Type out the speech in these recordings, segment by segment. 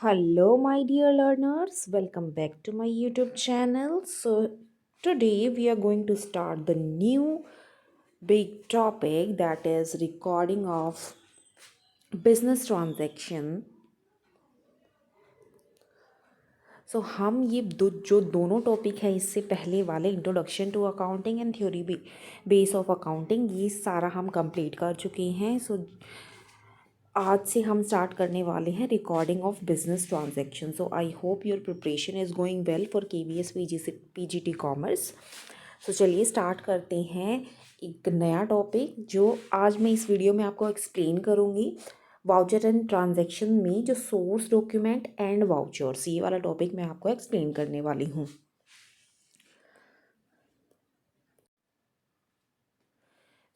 Hello, my dear learners. Welcome back to my YouTube channel. Today we are going to start the new big topic, that is recording of business transaction. हम ये जो दोनों topic है इससे पहले वाले introduction to accounting and theory base of accounting, ये सारा हम कंप्लीट कर चुके हैं। आज से हम स्टार्ट करने वाले हैं recording of business transaction. I hope your preparation is going well for KVS PGT commerce. चलिए स्टार्ट करते हैं एक नया टॉपिक जो आज मैं इस वीडियो में आपको एक्सप्लेन करूँगी। वाउचर एंड ट्रांजैक्शन में जो सोर्स डॉक्यूमेंट एंड वाउचर्स, ये वाला टॉपिक मैं आपको एक्सप्लेन करने वाली हूँ।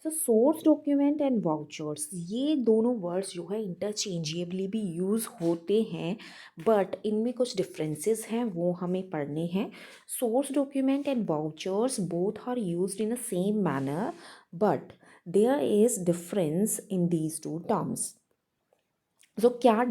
सोर्स डॉक्यूमेंट एंड वाउचर्स, ये दोनों वर्ड्स जो है इंटरचेंजेबली भी यूज़ होते हैं, बट इनमें कुछ डिफरेंसेस हैं, वो हमें पढ़ने हैं। Source document and vouchers both are used in a same manner, but there is difference in these two terms. क्या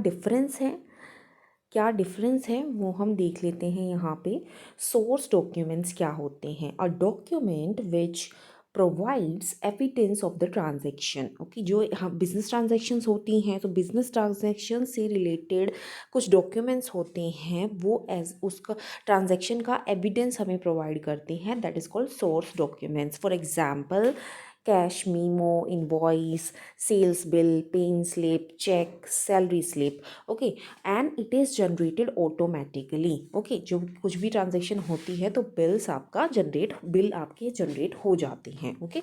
डिफरेंस है वो हम देख लेते हैं यहाँ पे। सोर्स डॉक्यूमेंट्स क्या होते हैं? A document which provides evidence of the transaction. Okay, जो हम बिजनेस ट्रांजेक्शन्स होती हैं, तो बिजनेस ट्रांजेक्शन से रिलेटेड कुछ डॉक्यूमेंट्स होते हैं, वो एज उसका ट्रांजेक्शन का एविडेंस हमें प्रोवाइड करते हैं, that is called source documents. For example, cash memo, invoice, sales bill, pay in slip, cheque, salary slip. Okay, and it is generated automatically. Okay, जो कुछ भी ट्रांजेक्शन होती है तो बिल आपके जनरेट हो जाते हैं। Okay,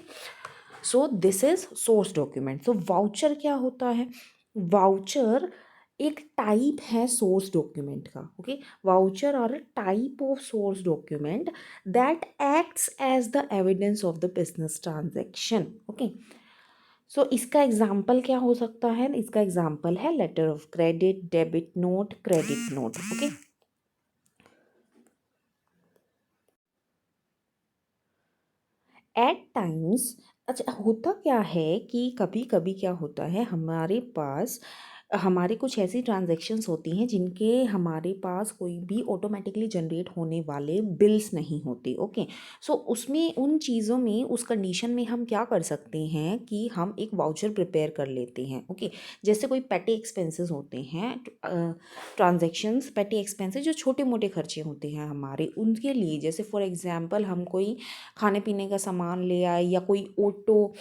this is source document. Voucher क्या होता है? वाउचर एक टाइप है सोर्स डॉक्यूमेंट का। Okay, voucher are a type of source document that acts as the evidence of the business transaction. Okay, इसका एग्जाम्पल क्या हो सकता है? इसका एग्जाम्पल है letter of credit, debit note, credit note. Okay, at times, अच्छा होता क्या है कि कभी कभी क्या होता है, हमारे कुछ ऐसी ट्रांजैक्शंस होती हैं जिनके हमारे पास कोई भी ऑटोमेटिकली जनरेट होने वाले बिल्स नहीं होते। ओके, उसमें उन चीज़ों में उस कंडीशन में हम क्या कर सकते हैं कि हम एक वाउचर प्रिपेयर कर लेते हैं। ओके, जैसे कोई पेटी एक्सपेंसेस होते हैं, ट्रांजैक्शंस पेटी एक्सपेंसेस जो छोटे मोटे खर्चे होते हैं हमारे, उनके लिए, जैसे फॉर एग्जांपल हम कोई खाने पीने का सामान ले आए या कोई ऑटो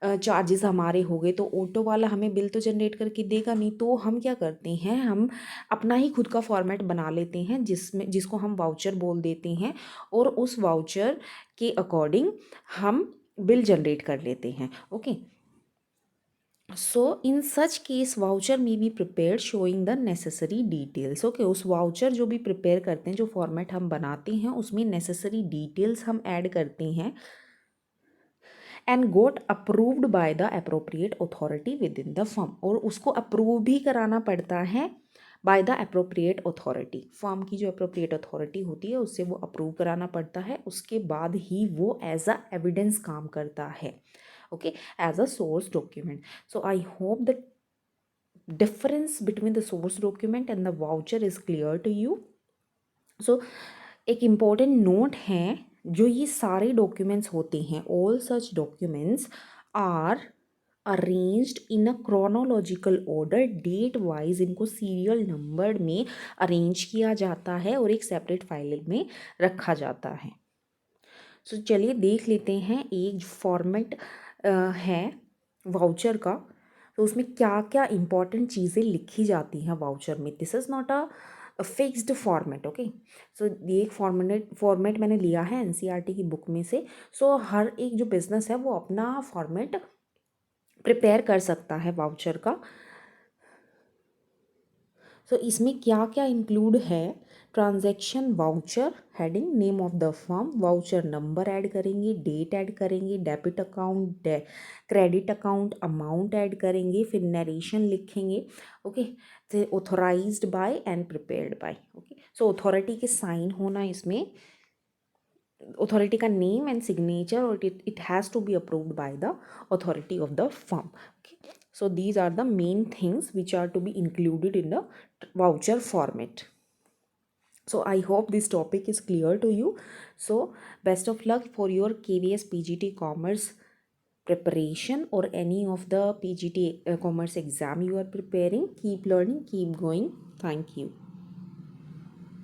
चार्जेस हमारे हो गए, तो ऑटो वाला हमें बिल तो जनरेट करके देगा नहीं, तो हम क्या करते हैं, हम अपना ही खुद का फॉर्मेट बना लेते हैं जिसको हम वाउचर बोल देते हैं, और उस वाउचर के अकॉर्डिंग हम बिल जनरेट कर लेते हैं। ओके, इन सच केस वाउचर में be prepare showing the necessary details. Okay, उस वाउचर जो भी प्रिपेयर करते हैं, जो फॉर्मेट हम बनाते हैं, उसमें नेसेसरी डिटेल्स हम ऐड करते हैं and got approved by the appropriate authority within the firm, और उसको अप्रूव भी कराना पड़ता है by the appropriate authority. Firm की जो अप्रोप्रिएट अथॉरिटी होती है उससे वो अप्रूव कराना पड़ता है, उसके बाद ही वो एज अ एविडेंस काम करता है। Okay, as a source document. I hope the difference between the source document and the voucher is clear to you. एक इम्पॉर्टेंट नोट है, जो ये सारे डॉक्यूमेंट्स होते हैं, all such documents are arranged in a chronological order, date wise इनको serial number में arrange किया जाता है और एक सेपरेट फाइल में रखा जाता है। चलिए देख लेते हैं एक फॉर्मेट है वाउचर का, तो उसमें क्या क्या इंपॉर्टेंट चीज़ें लिखी जाती हैं वाउचर में। This is not a fixed format. Okay, ये एक फॉर्मेट मैंने लिया है NCERT की बुक में से। हर एक जो बिज़नेस है वो अपना फॉर्मेट प्रिपेयर कर सकता है वाउचर का। इसमें क्या क्या इंक्लूड है? Transaction voucher heading, name of the firm, voucher number add करेंगे, डेट ऐड करेंगे, debit account, credit account, amount add करेंगे, फिर नरेशन लिखेंगे। ओके, तो authorised by and prepared by. Okay, authority के साइन होना इसमें, अथॉरिटी का नेम एंड सिग्नेचर, और it has to be approved by the authority of the firm. Okay, So these are the main things which are to be included in the voucher format. So I hope this topic is clear to you. So best of luck for your KVS PGT commerce preparation, or any of the PGT commerce exam you are preparing. Keep learning, keep going. Thank you.